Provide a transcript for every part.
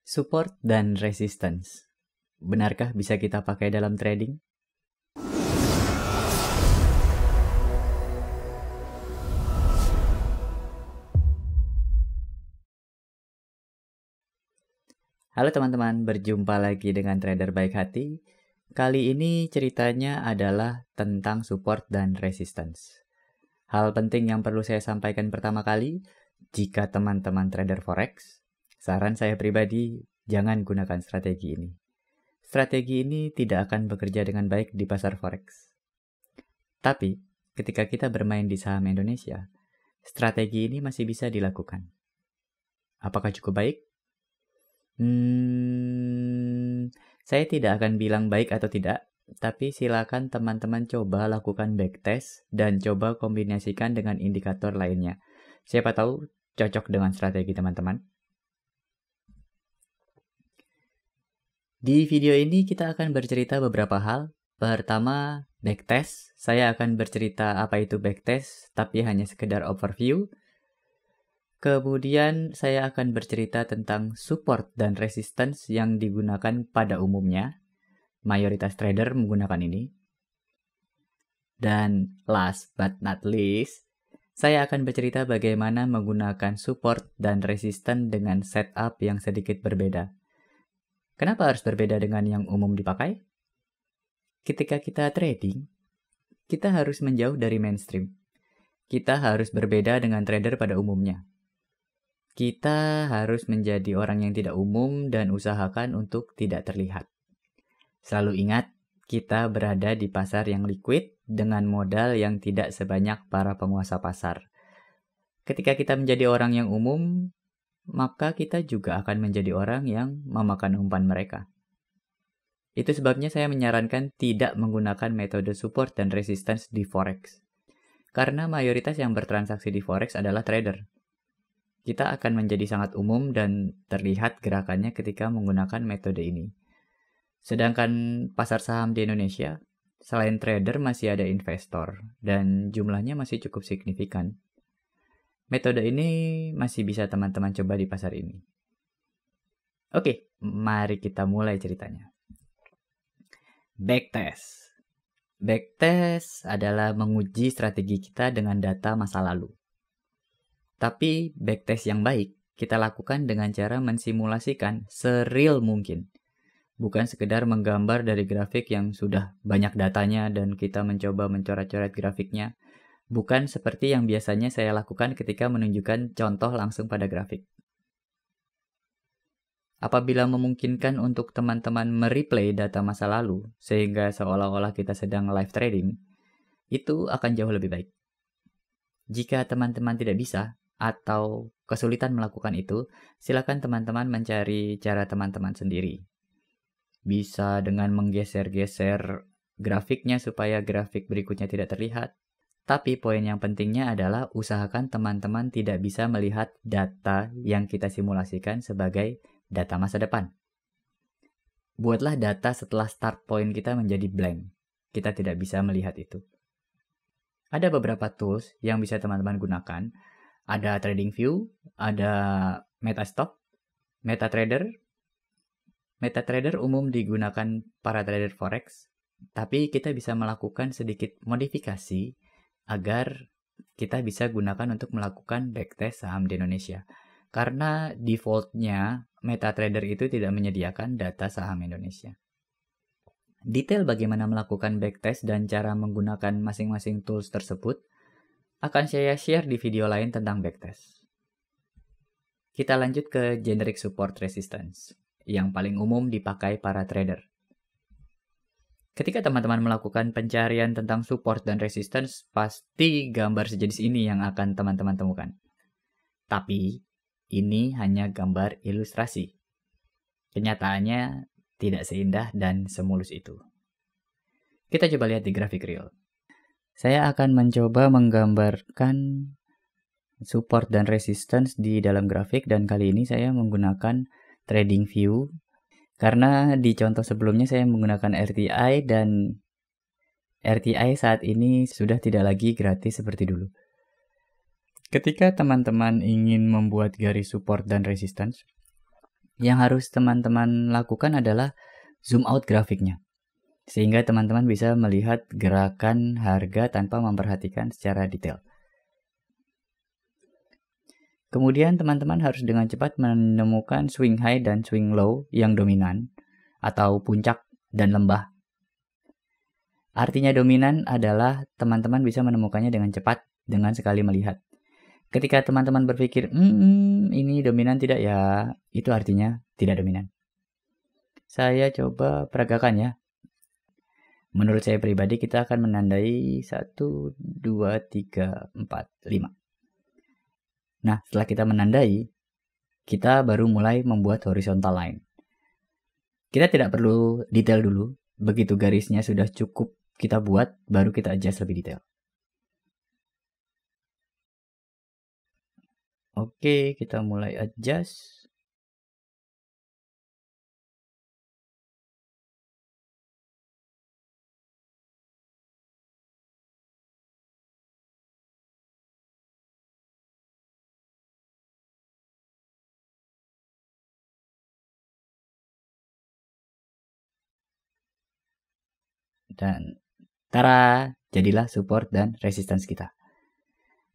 Support dan resistance. Benarkah bisa kita pakai dalam trading? Halo teman-teman, berjumpa lagi dengan Trader Baik Hati. Kali ini ceritanya adalah tentang support dan resistance. Hal penting yang perlu saya sampaikan pertama kali, jika teman-teman trader forex, saran saya pribadi, jangan gunakan strategi ini. Strategi ini tidak akan bekerja dengan baik di pasar forex. Tapi, ketika kita bermain di saham Indonesia, strategi ini masih bisa dilakukan. Apakah cukup baik? Saya tidak akan bilang baik atau tidak, tapi silakan teman-teman coba lakukan backtest dan coba kombinasikan dengan indikator lainnya. Siapa tahu cocok dengan strategi teman-teman. Di video ini kita akan bercerita beberapa hal. Pertama, backtest. Saya akan bercerita apa itu backtest, tapi hanya sekedar overview. Kemudian saya akan bercerita tentang support dan resistance yang digunakan pada umumnya. Mayoritas trader menggunakan ini. Dan last but not least, saya akan bercerita bagaimana menggunakan support dan resistance dengan setup yang sedikit berbeda. Kenapa harus berbeda dengan yang umum dipakai? Ketika kita trading, kita harus menjauh dari mainstream. Kita harus berbeda dengan trader pada umumnya. Kita harus menjadi orang yang tidak umum dan usahakan untuk tidak terlihat. Selalu ingat, kita berada di pasar yang liquid dengan modal yang tidak sebanyak para penguasa pasar. Ketika kita menjadi orang yang umum, maka kita juga akan menjadi orang yang memakan umpan mereka. Itu sebabnya saya menyarankan tidak menggunakan metode support dan resistance di forex. Karena mayoritas yang bertransaksi di forex adalah trader. Kita akan menjadi sangat umum dan terlihat gerakannya ketika menggunakan metode ini. Sedangkan pasar saham di Indonesia, selain trader masih ada investor dan jumlahnya masih cukup signifikan. Metode ini masih bisa teman-teman coba di pasar ini. Oke, mari kita mulai ceritanya. Backtest. Backtest adalah menguji strategi kita dengan data masa lalu. Tapi backtest yang baik kita lakukan dengan cara mensimulasikan sereal mungkin. Bukan sekedar menggambar dari grafik yang sudah banyak datanya dan kita mencoba mencoret-coret grafiknya. Bukan seperti yang biasanya saya lakukan ketika menunjukkan contoh langsung pada grafik. Apabila memungkinkan untuk teman-teman mereplay data masa lalu, sehingga seolah-olah kita sedang live trading, itu akan jauh lebih baik. Jika teman-teman tidak bisa, atau kesulitan melakukan itu, silakan teman-teman mencari cara teman-teman sendiri. Bisa dengan menggeser-geser grafiknya supaya grafik berikutnya tidak terlihat. Tapi poin yang pentingnya adalah usahakan teman-teman tidak bisa melihat data yang kita simulasikan sebagai data masa depan. Buatlah data setelah start point kita menjadi blank. Kita tidak bisa melihat itu. Ada beberapa tools yang bisa teman-teman gunakan. Ada TradingView, ada MetaStock, MetaTrader. MetaTrader umum digunakan para trader forex, tapi kita bisa melakukan sedikit modifikasi agar kita bisa gunakan untuk melakukan backtest saham di Indonesia. Karena defaultnya MetaTrader itu tidak menyediakan data saham Indonesia. Detail bagaimana melakukan backtest dan cara menggunakan masing-masing tools tersebut akan saya share di video lain tentang backtest. Kita lanjut ke generic support resistance, yang paling umum dipakai para trader. Ketika teman-teman melakukan pencarian tentang support dan resistance, pasti gambar sejenis ini yang akan teman-teman temukan. Tapi, ini hanya gambar ilustrasi. Kenyataannya tidak seindah dan semulus itu. Kita coba lihat di grafik real. Saya akan mencoba menggambarkan support dan resistance di dalam grafik dan kali ini saya menggunakan TradingView karena di contoh sebelumnya saya menggunakan RTI dan RTI saat ini sudah tidak lagi gratis seperti dulu. Ketika teman-teman ingin membuat garis support dan resistance, Yang harus teman-teman lakukan adalah zoom out grafiknya, sehingga teman-teman bisa melihat gerakan harga tanpa memperhatikan secara detail. Kemudian teman-teman harus dengan cepat menemukan swing high dan swing low yang dominan, atau puncak dan lembah. Artinya dominan adalah teman-teman bisa menemukannya dengan cepat dengan sekali melihat. Ketika teman-teman berpikir, ini dominan tidak ya, itu artinya tidak dominan. Saya coba peragakan ya. Menurut saya pribadi kita akan menandai 1, 2, 3, 4, 5. Nah, setelah kita menandai, kita baru mulai membuat horizontal line. Kita tidak perlu detail dulu. Begitu garisnya sudah cukup kita buat, baru kita adjust lebih detail. Oke, kita mulai adjust. Dan tara, jadilah support dan resistance kita.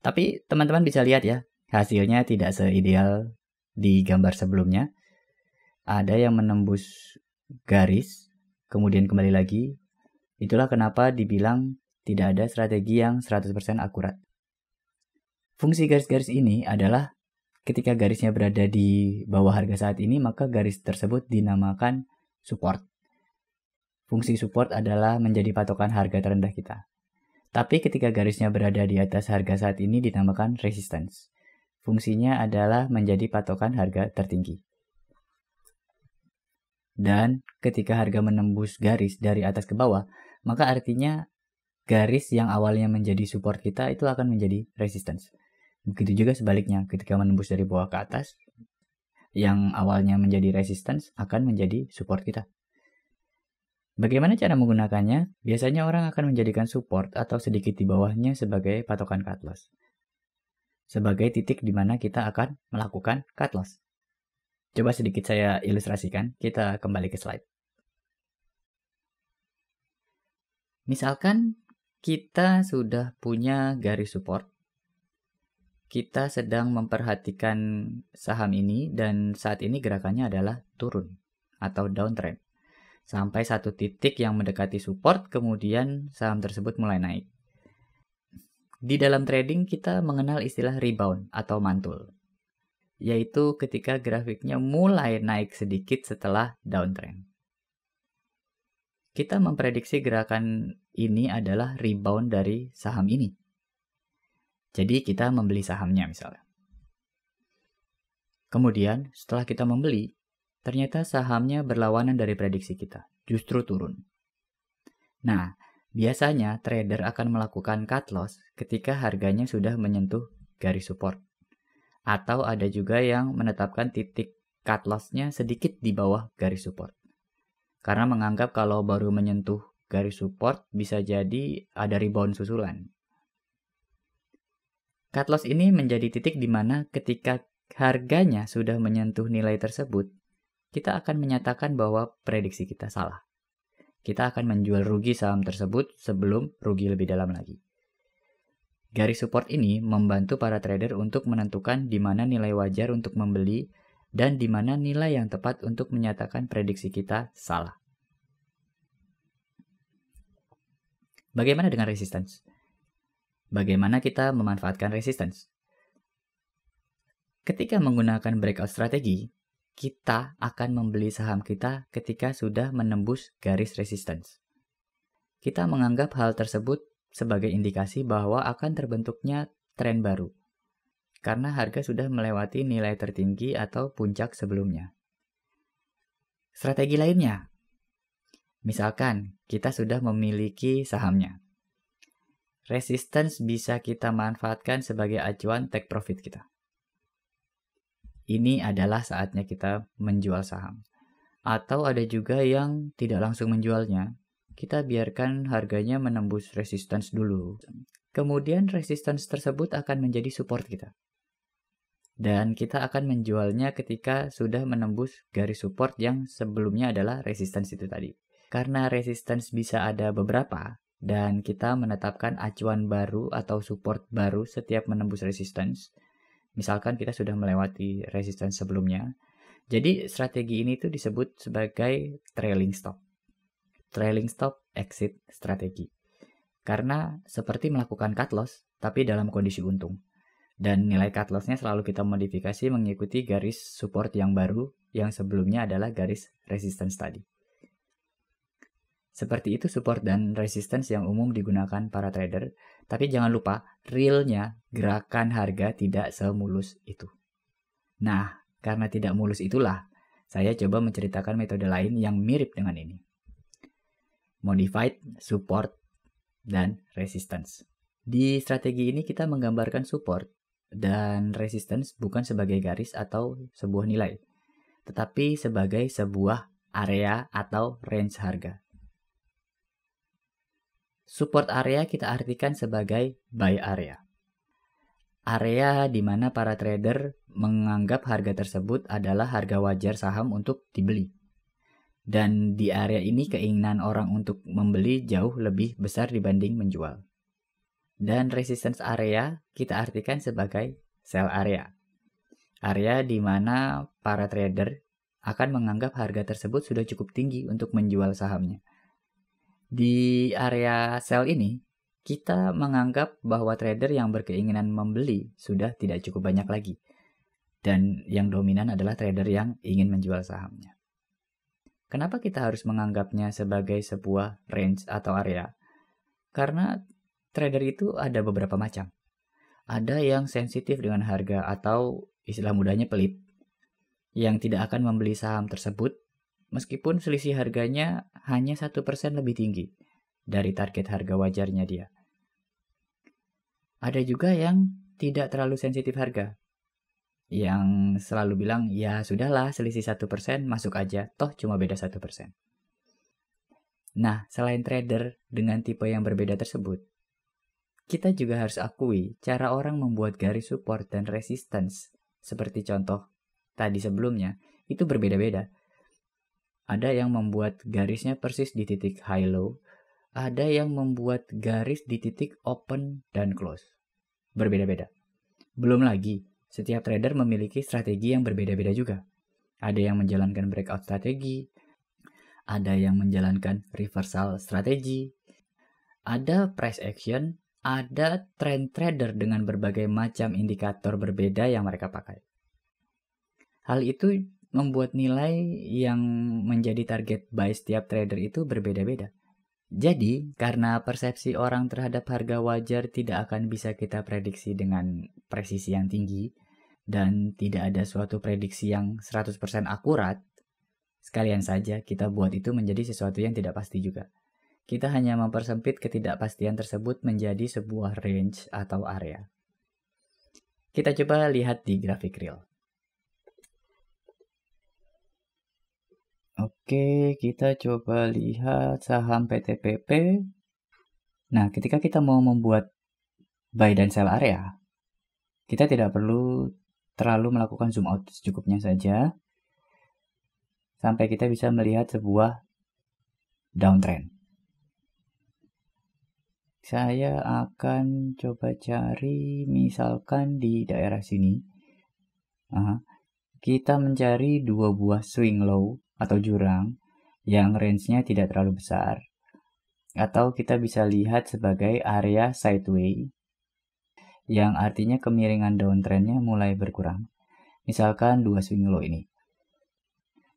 Tapi teman-teman bisa lihat ya, hasilnya tidak seideal di gambar sebelumnya. Ada yang menembus garis, kemudian kembali lagi. Itulah kenapa dibilang tidak ada strategi yang 100% akurat. Fungsi garis-garis ini adalah ketika garisnya berada di bawah harga saat ini, maka garis tersebut dinamakan support. Fungsi support adalah menjadi patokan harga terendah kita. Tapi ketika garisnya berada di atas harga saat ini dinamakan resistance. Fungsinya adalah menjadi patokan harga tertinggi. Dan ketika harga menembus garis dari atas ke bawah, maka artinya garis yang awalnya menjadi support kita itu akan menjadi resistance. Begitu juga sebaliknya, ketika menembus dari bawah ke atas, yang awalnya menjadi resistance akan menjadi support kita. Bagaimana cara menggunakannya? Biasanya orang akan menjadikan support atau sedikit di bawahnya sebagai patokan cut loss. Sebagai titik di mana kita akan melakukan cut loss. Coba sedikit saya ilustrasikan, kita kembali ke slide. Misalkan kita sudah punya garis support. Kita sedang memperhatikan saham ini dan saat ini gerakannya adalah turun atau downtrend. Sampai satu titik yang mendekati support, kemudian saham tersebut mulai naik. Di dalam trading kita mengenal istilah rebound atau mantul, yaitu ketika grafiknya mulai naik sedikit setelah downtrend. Kita memprediksi gerakan ini adalah rebound dari saham ini. Jadi kita membeli sahamnya misalnya. Kemudian setelah kita membeli, ternyata sahamnya berlawanan dari prediksi kita, justru turun. Nah, biasanya trader akan melakukan cut loss ketika harganya sudah menyentuh garis support. Atau ada juga yang menetapkan titik cut loss-nya sedikit di bawah garis support. Karena menganggap kalau baru menyentuh garis support bisa jadi ada rebound susulan. Cut loss ini menjadi titik di mana ketika harganya sudah menyentuh nilai tersebut, kita akan menyatakan bahwa prediksi kita salah. Kita akan menjual rugi saham tersebut sebelum rugi lebih dalam lagi. Garis support ini membantu para trader untuk menentukan di mana nilai wajar untuk membeli dan di mana nilai yang tepat untuk menyatakan prediksi kita salah. Bagaimana dengan resistance? Bagaimana kita memanfaatkan resistance? Ketika menggunakan breakout strategi, kita akan membeli saham kita ketika sudah menembus garis resistance. Kita menganggap hal tersebut sebagai indikasi bahwa akan terbentuknya tren baru, karena harga sudah melewati nilai tertinggi atau puncak sebelumnya. Strategi lainnya, misalkan kita sudah memiliki sahamnya. Resistance bisa kita manfaatkan sebagai acuan take profit kita. Ini adalah saatnya kita menjual saham. Atau ada juga yang tidak langsung menjualnya. Kita biarkan harganya menembus resistance dulu. Kemudian resistance tersebut akan menjadi support kita. Dan kita akan menjualnya ketika sudah menembus garis support yang sebelumnya adalah resistance itu tadi. Karena resistance bisa ada beberapa, dan kita menetapkan acuan baru atau support baru setiap menembus resistance. Misalkan kita sudah melewati resistance sebelumnya. Jadi strategi ini tuh disebut sebagai trailing stop. Trailing stop exit strategi. Karena seperti melakukan cut loss, tapi dalam kondisi untung. Dan nilai cut loss-nya selalu kita modifikasi mengikuti garis support yang baru yang sebelumnya adalah garis resistance tadi. Seperti itu support dan resistance yang umum digunakan para trader, tapi jangan lupa realnya gerakan harga tidak semulus itu. Nah, karena tidak mulus itulah, saya coba menceritakan metode lain yang mirip dengan ini. Modified, support, dan resistance. Di strategi ini kita menggambarkan support dan resistance bukan sebagai garis atau sebuah nilai, tetapi sebagai sebuah area atau range harga. Support area kita artikan sebagai buy area. Area di mana para trader menganggap harga tersebut adalah harga wajar saham untuk dibeli. Dan di area ini keinginan orang untuk membeli jauh lebih besar dibanding menjual. Dan resistance area kita artikan sebagai sell area. Area di mana para trader akan menganggap harga tersebut sudah cukup tinggi untuk menjual sahamnya. Di area sell ini, kita menganggap bahwa trader yang berkeinginan membeli sudah tidak cukup banyak lagi. Dan yang dominan adalah trader yang ingin menjual sahamnya. Kenapa kita harus menganggapnya sebagai sebuah range atau area? Karena trader itu ada beberapa macam. Ada yang sensitif dengan harga atau istilah mudahnya pelit, yang tidak akan membeli saham tersebut meskipun selisih harganya hanya 1% lebih tinggi dari target harga wajarnya dia. Ada juga yang tidak terlalu sensitif harga, yang selalu bilang, ya sudahlah selisih 1% masuk aja, toh cuma beda 1%. Nah, selain trader dengan tipe yang berbeda tersebut, kita juga harus akui cara orang membuat garis support dan resistance, seperti contoh tadi sebelumnya, itu berbeda-beda. Ada yang membuat garisnya persis di titik high low, ada yang membuat garis di titik open dan close. Berbeda-beda. Belum lagi, setiap trader memiliki strategi yang berbeda-beda juga. Ada yang menjalankan breakout strategi, ada yang menjalankan reversal strategi, ada price action, ada trend trader dengan berbagai macam indikator berbeda yang mereka pakai. Hal itu membuat nilai yang menjadi target buy setiap trader itu berbeda-beda. Jadi, karena persepsi orang terhadap harga wajar tidak akan bisa kita prediksi dengan presisi yang tinggi, dan tidak ada suatu prediksi yang 100% akurat, sekalian saja kita buat itu menjadi sesuatu yang tidak pasti juga. Kita hanya mempersempit ketidakpastian tersebut menjadi sebuah range atau area. Kita coba lihat di grafik real. Oke, kita coba lihat saham PTPP. Nah, ketika kita mau membuat buy dan sell area, kita tidak perlu terlalu melakukan zoom out, secukupnya saja sampai kita bisa melihat sebuah downtrend. Saya akan coba cari misalkan di daerah sini. Kita mencari dua buah swing low atau jurang yang range-nya tidak terlalu besar. Atau kita bisa lihat sebagai area sideway, yang artinya kemiringan downtrend-nya mulai berkurang. Misalkan dua swing low ini.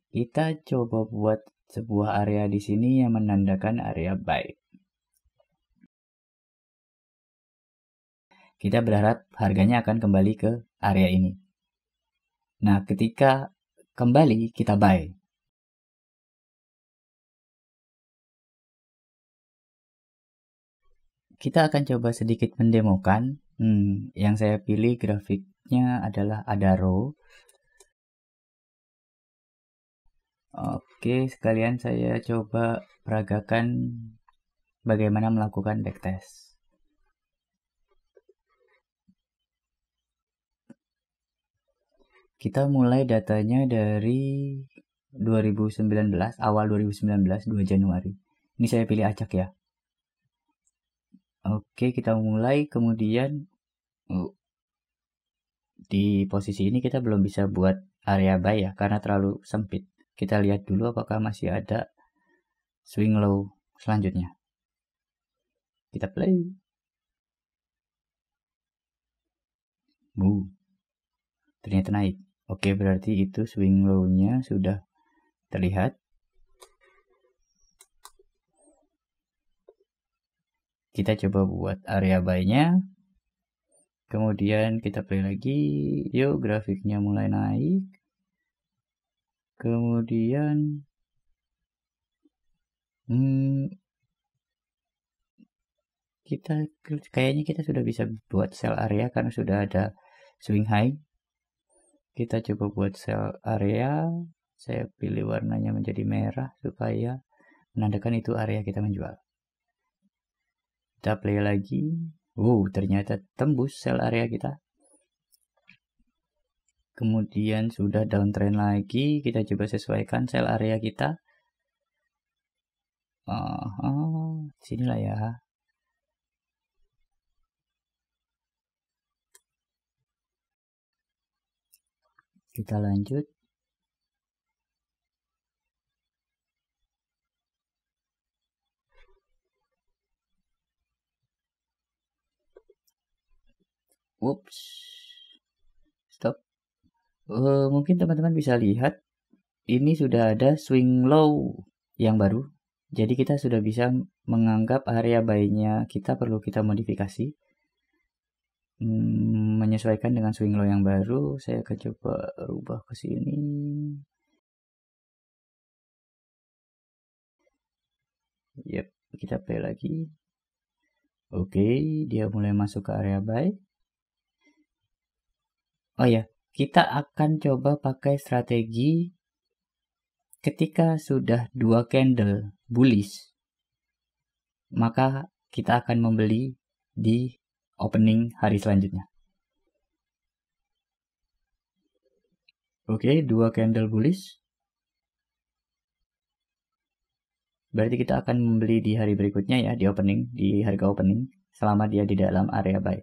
Kita coba buat sebuah area di sini yang menandakan area buy. Kita berharap harganya akan kembali ke area ini. Nah, ketika kembali kita buy. Kita akan coba sedikit mendemokan. Yang saya pilih grafiknya adalah Adaro. Oke, sekalian saya coba peragakan bagaimana melakukan backtest. Kita mulai datanya dari 2019, awal 2019, 2 Januari. Ini saya pilih acak ya. Oke, kita mulai, kemudian di posisi ini kita belum bisa buat area buy ya, karena terlalu sempit. Kita lihat dulu apakah masih ada swing low selanjutnya. Kita play. Ternyata naik. Oke, berarti itu swing low-nya sudah terlihat. Kita coba buat area buy-nya. Kemudian kita play lagi. Yuk, grafiknya mulai naik. Kemudian kayaknya kita sudah bisa buat sell area karena sudah ada swing high. Kita coba buat sell area. Saya pilih warnanya menjadi merah supaya menandakan itu area kita menjual. Kita play lagi. Ternyata tembus sell area kita. Kemudian sudah downtrend lagi. Kita coba sesuaikan sell area kita. Sinilah ya. Kita lanjut. Stop. Mungkin teman-teman bisa lihat ini sudah ada swing low yang baru. Jadi kita sudah bisa menganggap area buy-nya kita perlu kita modifikasi. Menyesuaikan dengan swing low yang baru. Saya akan coba rubah ke sini. Yep, kita play lagi. Oke, dia mulai masuk ke area buy. Oh ya, kita akan coba pakai strategi ketika sudah 2 candle bullish, maka kita akan membeli di opening hari selanjutnya. Oke, 2 candle bullish. Berarti kita akan membeli di hari berikutnya ya, di opening, di harga opening, selama dia di dalam area buy.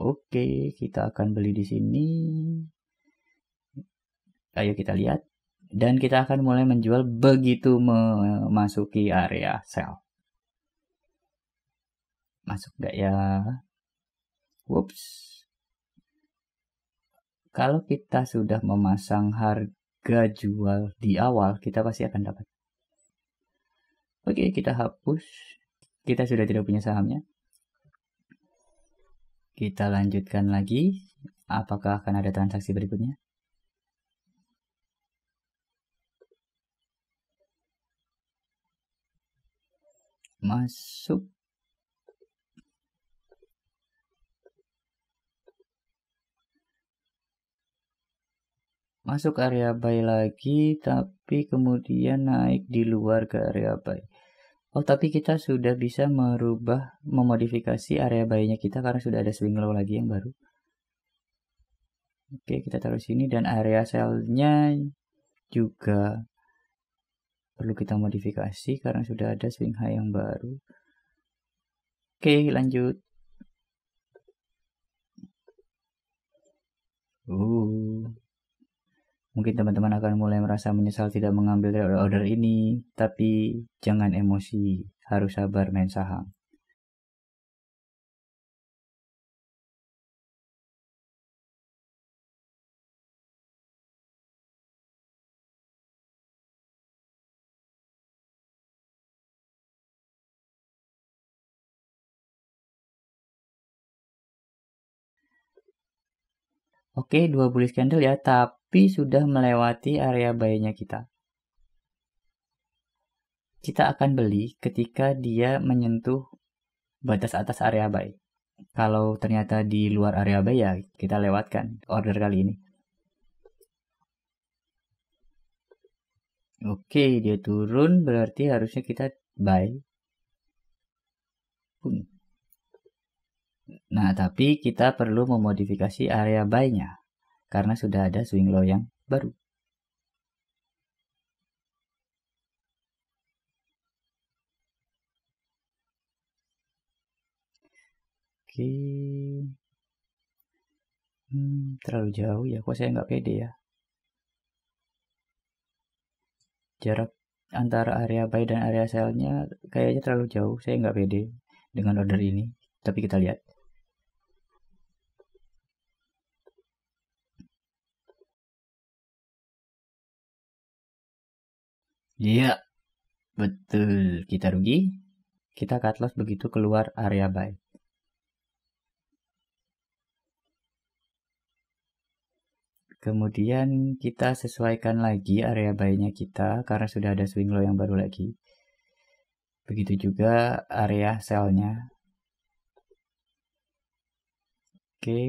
Oke, kita akan beli di sini. Ayo kita lihat. Dan kita akan mulai menjual begitu memasuki area sell. Masuk gak ya? Kalau kita sudah memasang harga jual di awal, kita pasti akan dapat. Oke, kita hapus. Kita sudah tidak punya sahamnya. Kita lanjutkan lagi. Apakah akan ada transaksi berikutnya? Masuk. Masuk area buy lagi, tapi kemudian naik di luar ke area buy. Tapi kita sudah bisa memodifikasi area buy-nya kita karena sudah ada swing low lagi yang baru. Oke, kita taruh sini dan area sell-nya juga perlu kita modifikasi karena sudah ada swing high yang baru. Oke, lanjut. Mungkin teman-teman akan mulai merasa menyesal tidak mengambil order ini, tapi jangan emosi, harus sabar main saham. Oke, 2 bullish candle ya, tapi sudah melewati area buy-nya kita. Kita akan beli ketika dia menyentuh batas atas area buy. Kalau ternyata di luar area buy ya kita lewatkan order kali ini. Oke, dia turun berarti harusnya kita buy. Nah, tapi kita perlu memodifikasi area buy-nya karena sudah ada swing low yang baru. Oke. Terlalu jauh ya, kok saya nggak pede ya. Jarak antara area buy dan area sell-nya kayaknya terlalu jauh, saya nggak pede dengan order ini. Tapi kita lihat. Iya, betul. Kita rugi. Kita cut loss begitu keluar area buy. Kemudian kita sesuaikan lagi area buy-nya kita karena sudah ada swing low yang baru lagi. Begitu juga area sell-nya. Oke.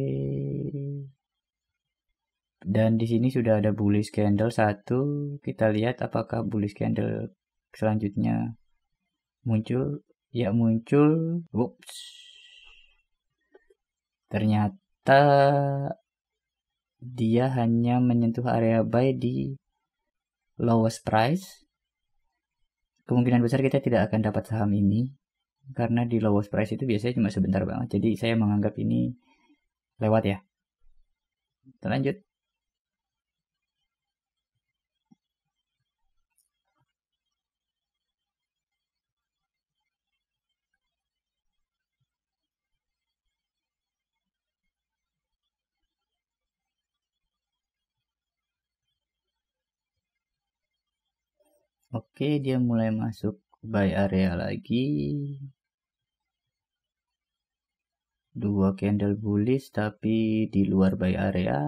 Dan di sini sudah ada bullish candle satu. Kita lihat apakah bullish candle selanjutnya muncul. Ya, muncul. Ups. Ternyata dia hanya menyentuh area buy di lowest price. Kemungkinan besar kita tidak akan dapat saham ini karena di lowest price itu biasanya cuma sebentar banget. Jadi saya menganggap ini lewat ya. Kita lanjut. Oke, dia mulai masuk buy area lagi. Dua candle bullish tapi di luar buy area.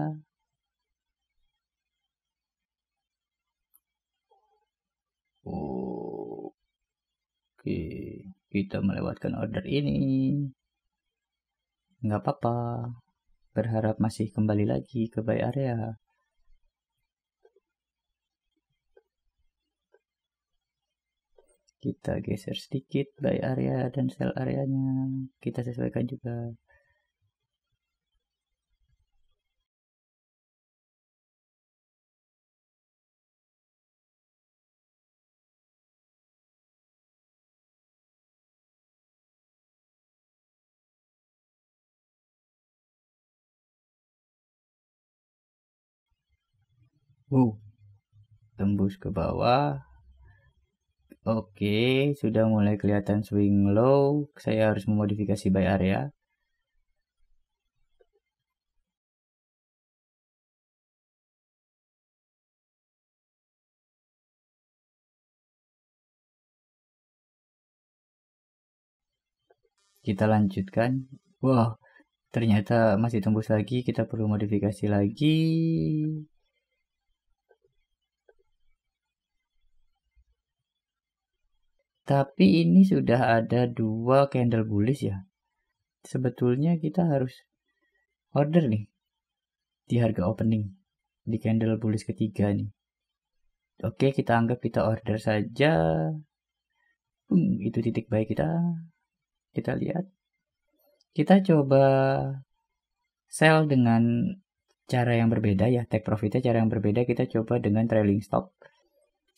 Oke, kita melewatkan order ini. Nggak apa-apa. Berharap masih kembali lagi ke buy area. Kita geser sedikit buy area dan sell areanya. Kita sesuaikan juga. Tembus ke bawah. Oke, sudah mulai kelihatan swing low. Saya harus memodifikasi buy area. Kita lanjutkan. Wah, ternyata masih tembus lagi. Kita perlu modifikasi lagi. Tapi ini sudah ada dua candle bullish ya. Sebetulnya kita harus order nih di harga opening di candle bullish ketiga nih. Oke, kita anggap kita order saja. Itu titik buy kita. Kita lihat. Kita coba sell dengan cara yang berbeda ya. Take profitnya cara yang berbeda. Kita coba dengan trailing stop.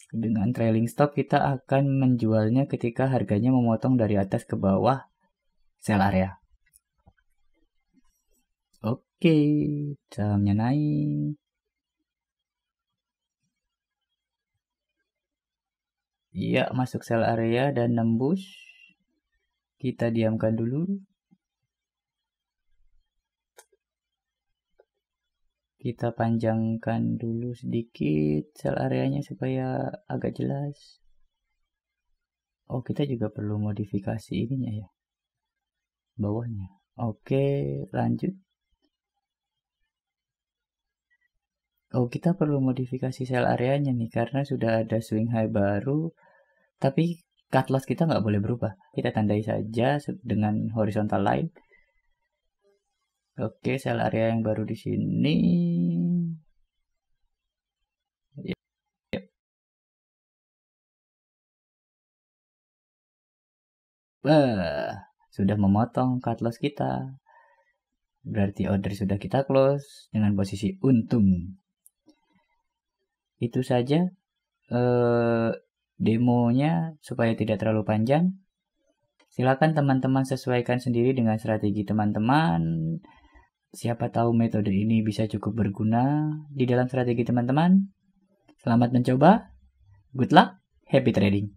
Dengan trailing stop kita akan menjualnya ketika harganya memotong dari atas ke bawah sell area. Oke, sahamnya naik. Iya, masuk sell area dan nembus. Kita diamkan dulu. Kita panjangkan dulu sedikit sell areanya supaya agak jelas. Oh, kita juga perlu modifikasi ininya ya. Bawahnya. Oke, lanjut. Oh, kita perlu modifikasi sell areanya nih karena sudah ada swing high baru. Tapi cut loss kita nggak boleh berubah. Kita tandai saja dengan horizontal line. Oke, sell area yang baru di sini. Sudah memotong cut loss kita. berarti order sudah kita close dengan posisi untung. Itu saja demonya supaya tidak terlalu panjang. Silakan teman-teman sesuaikan sendiri dengan strategi teman-teman. Siapa tahu metode ini bisa cukup berguna di dalam strategi teman-teman. Selamat mencoba. Good luck. Happy trading.